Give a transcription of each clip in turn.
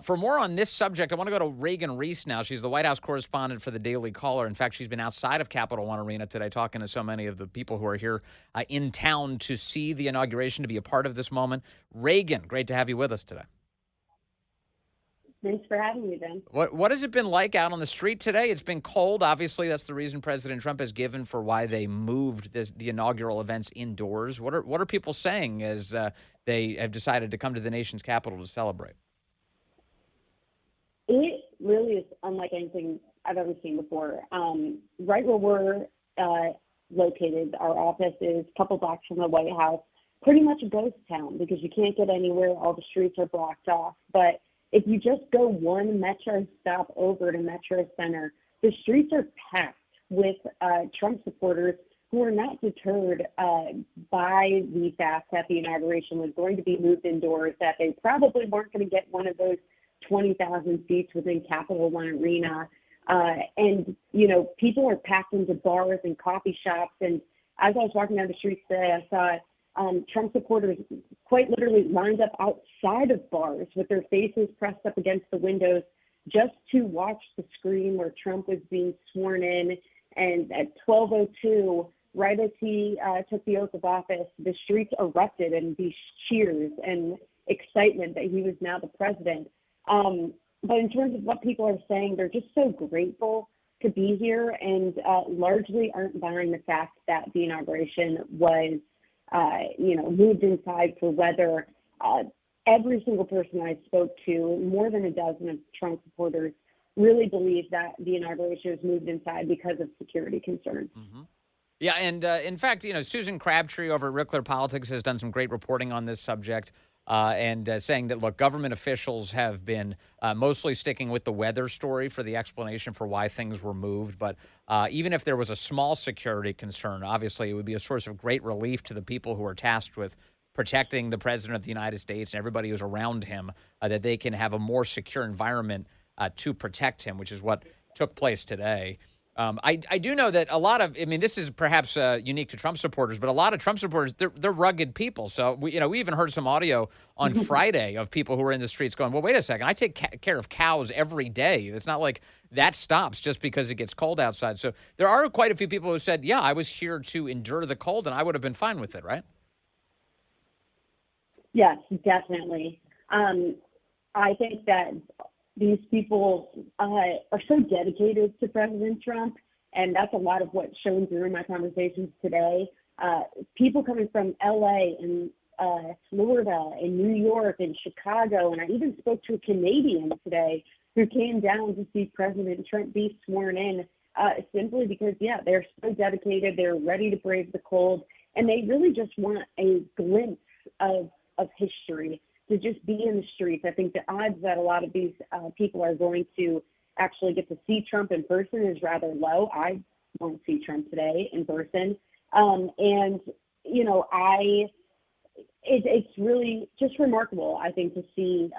For more on this subject, I want to go to Reagan Reese now. She's the White House correspondent for the Daily Caller. In fact, she's been outside of Capital One Arena today talking to so many of the people who are here in town to see the inauguration, to be a part of this moment. Reagan, great to have you with us today. Thanks for having me, Ben. What has it been like out on the street today? It's been cold. Obviously, that's the reason President Trump has given for why they moved the inaugural events indoors. What are people saying as they have decided to come to the nation's capital to celebrate? It really is unlike anything I've ever seen before. Right where we're located, our office is a couple blocks from the White House, pretty much a ghost town because you can't get anywhere. All the streets are blocked off. But if you just go one Metro stop over to Metro Center, the streets are packed with Trump supporters who are not deterred by the fact that the inauguration was going to be moved indoors, that they probably weren't going to get one of those 20,000 seats within Capital One Arena. And, you know, people are packed into bars and coffee shops. And as I was walking down the streets today, I saw Trump supporters quite literally lined up outside of bars with their faces pressed up against the windows just to watch the screen where Trump was being sworn in. And at 12:02, right as he took the oath of office, the streets erupted in these cheers and excitement that he was now the president. But in terms of what people are saying, they're just so grateful to be here and largely aren't buying the fact that the inauguration was, moved inside for weather. Every single person I spoke to, more than a dozen of Trump supporters, really believe that the inauguration was moved inside because of security concerns. Mm-hmm. Yeah, and in fact, Susan Crabtree over at Rickler Politics has done some great reporting on this subject. And saying that, look, government officials have been mostly sticking with the weather story for the explanation for why things were moved. But even if there was a small security concern, obviously it would be a source of great relief to the people who are tasked with protecting the president of the United States and everybody who's around him, that they can have a more secure environment to protect him, which is what took place today. I do know that a lot of, this is perhaps unique to Trump supporters, but a lot of Trump supporters, they're rugged people. So, we even heard some audio on Friday of people who were in the streets going, well, wait a second, I take care of cows every day. It's not like that stops just because it gets cold outside. So there are quite a few people who said, yeah, I was here to endure the cold and I would have been fine with it, right? Yes, definitely. I think that these people are so dedicated to President Trump, and that's a lot of what's shown through my conversations today. People coming from LA and Florida and New York and Chicago, and I even spoke to a Canadian today who came down to see President Trump be sworn in simply because, they're so dedicated, they're ready to brave the cold, and they really just want a glimpse of history, to just be in the streets. I think the odds that a lot of these people are going to actually get to see Trump in person is rather low. I won't see Trump today in person. It's really just remarkable, I think, to see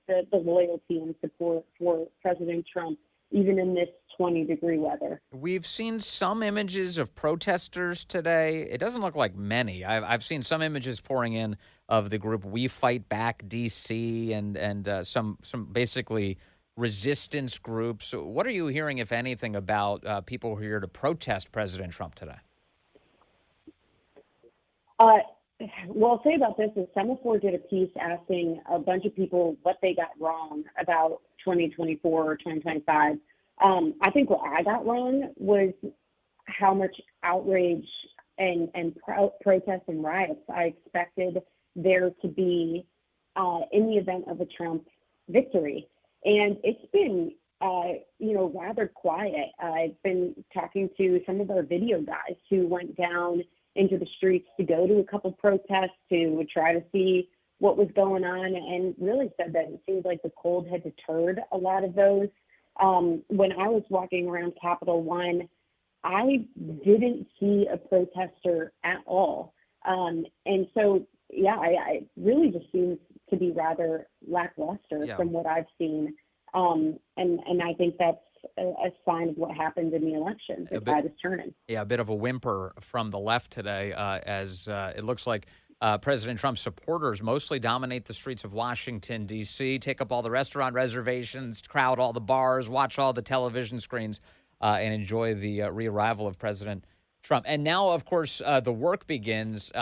the loyalty and support for President Trump, even in this 20-degree weather. We've seen some images of protesters today. It doesn't look like many. I've seen some images pouring in of the group We Fight Back DC and some basically resistance groups. So what are you hearing, if anything, about people who are here to protest President Trump today? Well, I'll say about this is Semaphore did a piece asking a bunch of people what they got wrong about 2024 or 2025. I think what I got wrong was how much outrage and protest and riots I expected there to be in the event of a Trump victory. And it's been, rather quiet. I've been talking to some of our video guys who went down into the streets to go to a couple protests to try to see what was going on, and really said that it seems like the cold had deterred a lot of those. When I was walking around Capital One, I didn't see a protester at all. And so, I really just seems to be rather lackluster from what I've seen. And I think that's a sign of what happened in the election. The tide is turning. Yeah, a bit of a whimper from the left today as it looks like President Trump's supporters mostly dominate the streets of Washington, D.C., take up all the restaurant reservations, crowd all the bars, watch all the television screens, and enjoy the re-arrival of President Trump. And now, of course, the work begins.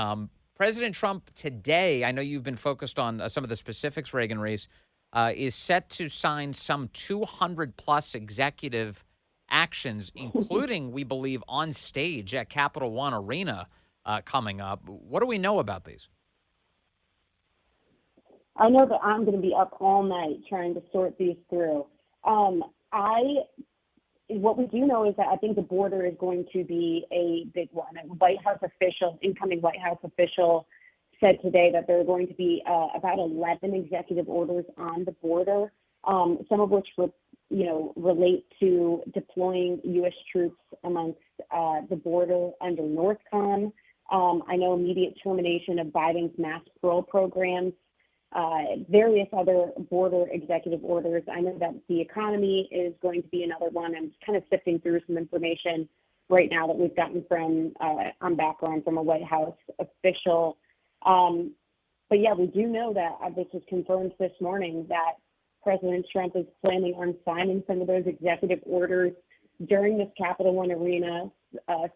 President Trump today, I know you've been focused on some of the specifics, Reagan Reese, is set to sign some 200 plus executive actions, including, we believe, on stage at Capital One Arena coming up. What do we know about these? I know that I'm going to be up all night trying to sort these through. What we do know is that I think the border is going to be a big one. A incoming White House official said today that there are going to be about 11 executive orders on the border, some of which relate to deploying U.S. troops amongst the border under NORTHCOM. I know immediate termination of Biden's mass parole programs, various other border executive orders. I know that the economy is going to be another one. I'm kind of sifting through some information right now that we've gotten from on background from a White House official. But yeah, we do know that this was confirmed this morning that President Trump is planning on signing some of those executive orders during this Capital One Arena,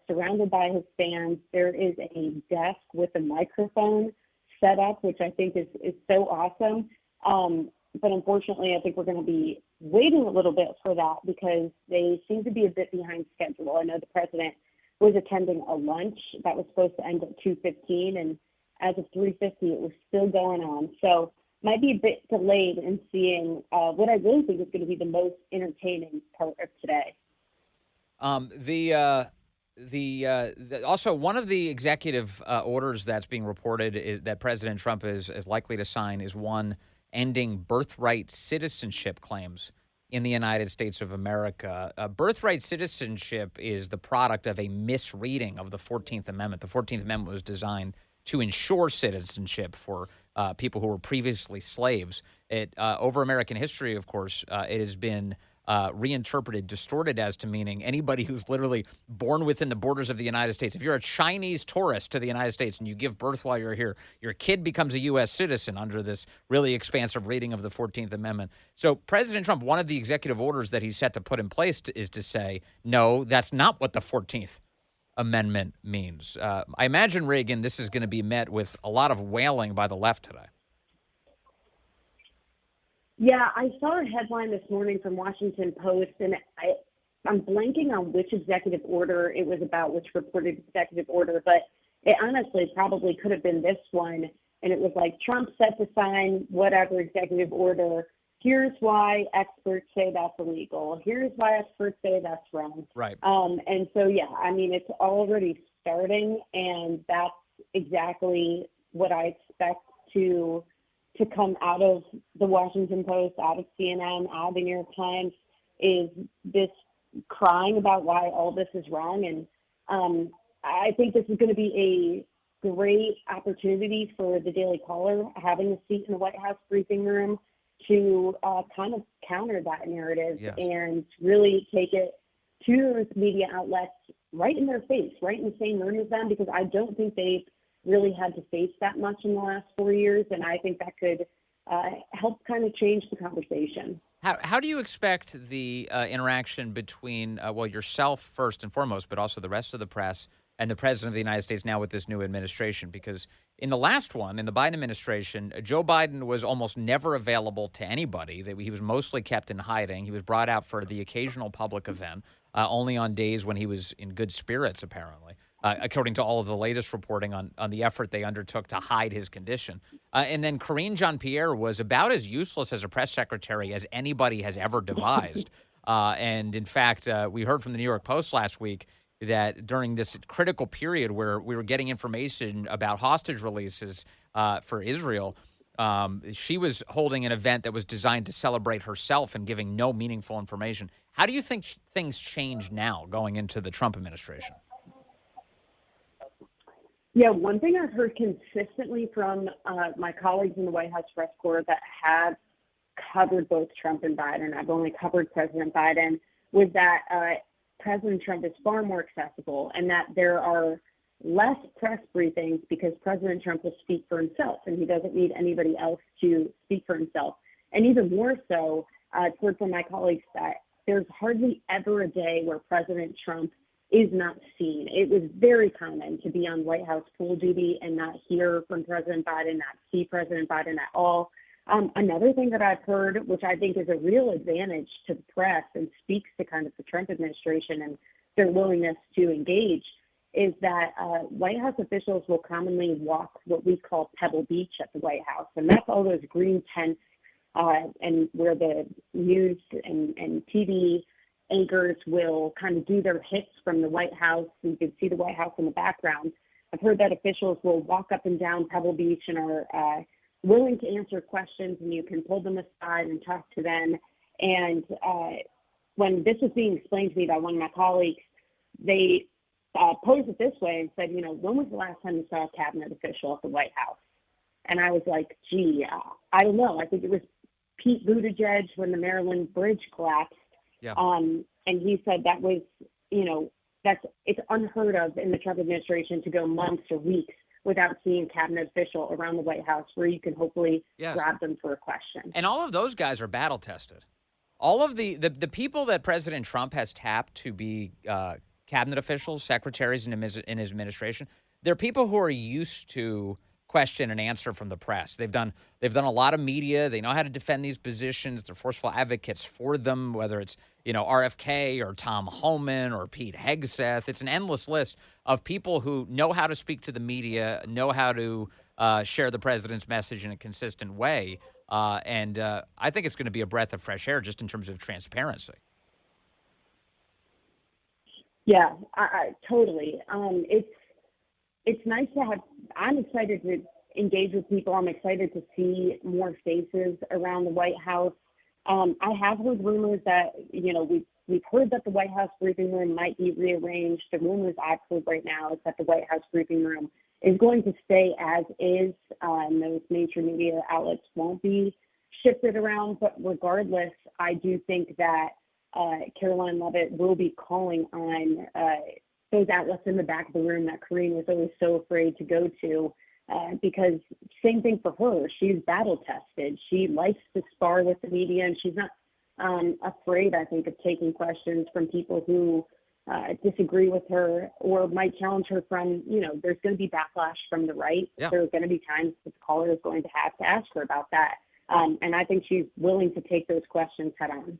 surrounded by his fans. There is a desk with a microphone set up, which I think is so awesome. But unfortunately, I think we're going to be waiting a little bit for that because they seem to be a bit behind schedule. I know the president was attending a lunch that was supposed to end at 2:15, and as of 3:50, it was still going on. So might be a bit delayed in seeing what I really think is going to be the most entertaining part of today. Also, one of the executive orders that's being reported that President Trump is likely to sign is one ending birthright citizenship claims in the United States of America. Birthright citizenship is the product of a misreading of the 14th Amendment. The 14th Amendment was designed to ensure citizenship for people who were previously slaves. Over American history, of course, it has been reinterpreted, distorted as to meaning anybody who's literally born within the borders of the United States. If you're a Chinese tourist to the United States and you give birth while you're here, your kid becomes a U.S. citizen under this really expansive reading of the 14th Amendment. So President Trump, one of the executive orders that he's set to put in place is to say, no, that's not what the 14th Amendment means. I imagine, Reagan, this is going to be met with a lot of wailing by the left today. Yeah, I saw a headline this morning from Washington Post, and I'm blanking on which executive order it was about, which reported executive order, but it honestly probably could have been this one. And it was like, Trump set to sign whatever executive order. Here's why experts say that's illegal. Here's why experts say that's wrong. Right. And so, yeah, I mean, it's already starting, and that's exactly what I expect to come out of the Washington Post, out of CNN, out of the New York Times, is this crying about why all this is wrong. And I think this is going to be a great opportunity for the Daily Caller, having a seat in the White House briefing room, to kind of counter that narrative. Yes. And really take it to those media outlets right in their face, right in the same room as them, because I don't think they've really had to face that much in the last 4 years, and I think that could help kind of change the conversation. How do you expect the interaction between, yourself first and foremost, but also the rest of the press and the president of the United States now with this new administration? Because in the last one, in the Biden administration, Joe Biden was almost never available to anybody. He was mostly kept in hiding. He was brought out for the occasional public event, only on days when he was in good spirits, apparently. According to all of the latest reporting on the effort they undertook to hide his condition. And then Karine Jean-Pierre was about as useless as a press secretary as anybody has ever devised. And in fact, we heard from the New York Post last week that during this critical period where we were getting information about hostage releases for Israel, she was holding an event that was designed to celebrate herself and giving no meaningful information. How do you think things change now going into the Trump administration? Yeah, one thing I've heard consistently from my colleagues in the White House press corps that have covered both Trump and Biden, I've only covered President Biden, was that President Trump is far more accessible, and that there are less press briefings because President Trump will speak for himself, and he doesn't need anybody else to speak for himself. And even more so, I've heard from my colleagues that there's hardly ever a day where President Trump is not seen. It was very common to be on White House pool duty and not hear from President Biden, not see President Biden at all. Another thing that I've heard, which I think is a real advantage to the press and speaks to kind of the Trump administration and their willingness to engage, is that White House officials will commonly walk what we call Pebble Beach at the White House. And that's all those green tents and where the news and TV anchors will kind of do their hits from the White House. You can see the White House in the background. I've heard that officials will walk up and down Pebble Beach and are willing to answer questions, and you can pull them aside and talk to them. And when this was being explained to me by one of my colleagues, they posed it this way and said, when was the last time you saw a cabinet official at the White House? And I was like, gee, I don't know. I think it was Pete Buttigieg when the Maryland bridge collapsed. Yeah. And he said that was, it's unheard of in the Trump administration to go months or weeks without seeing a cabinet official around the White House where you can hopefully grab them for a question. And all of those guys are battle tested. All of the people that President Trump has tapped to be cabinet officials, secretaries in his administration, they're people who are used to question and answer from the press. They've done a lot of media. They know how to defend these positions. They're forceful advocates for them, whether it's RFK or Tom Homan or Pete Hegseth. It's an endless list of people who know how to speak to the media, know how to share the president's message in a consistent way. And I think it's going to be a breath of fresh air just in terms of transparency. Yeah, I totally. It's nice to have. I'm excited to engage with people. I'm excited to see more faces around the White House. I have heard rumors that we've heard that the White House briefing room might be rearranged. The rumors I've heard right now is that the White House briefing room is going to stay as is, and those major media outlets won't be shifted around. But regardless, I do think that Caroline Leavitt will be calling on those outlets in the back of the room that Karine was always so afraid to go to, because same thing for her. She's battle tested. She likes to spar with the media, and she's not afraid, I think, of taking questions from people who disagree with her or might challenge her from, there's going to be backlash from the right. Yeah. There are going to be times that the caller is going to have to ask her about that. And I think she's willing to take those questions head on.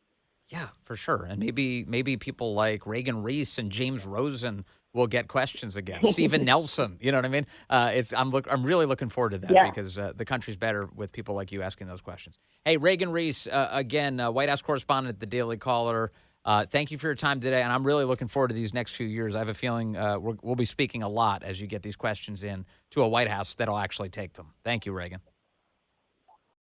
Yeah, for sure. And maybe people like Reagan Reese and James Rosen will get questions again. Stephen Nelson, you know what I mean? I'm really looking forward to that because the country's better with people like you asking those questions. Hey, Reagan Reese, again, White House correspondent at the Daily Caller. Thank you for your time today, and I'm really looking forward to these next few years. I have a feeling we'll be speaking a lot as you get these questions in to a White House that'll actually take them. Thank you, Reagan.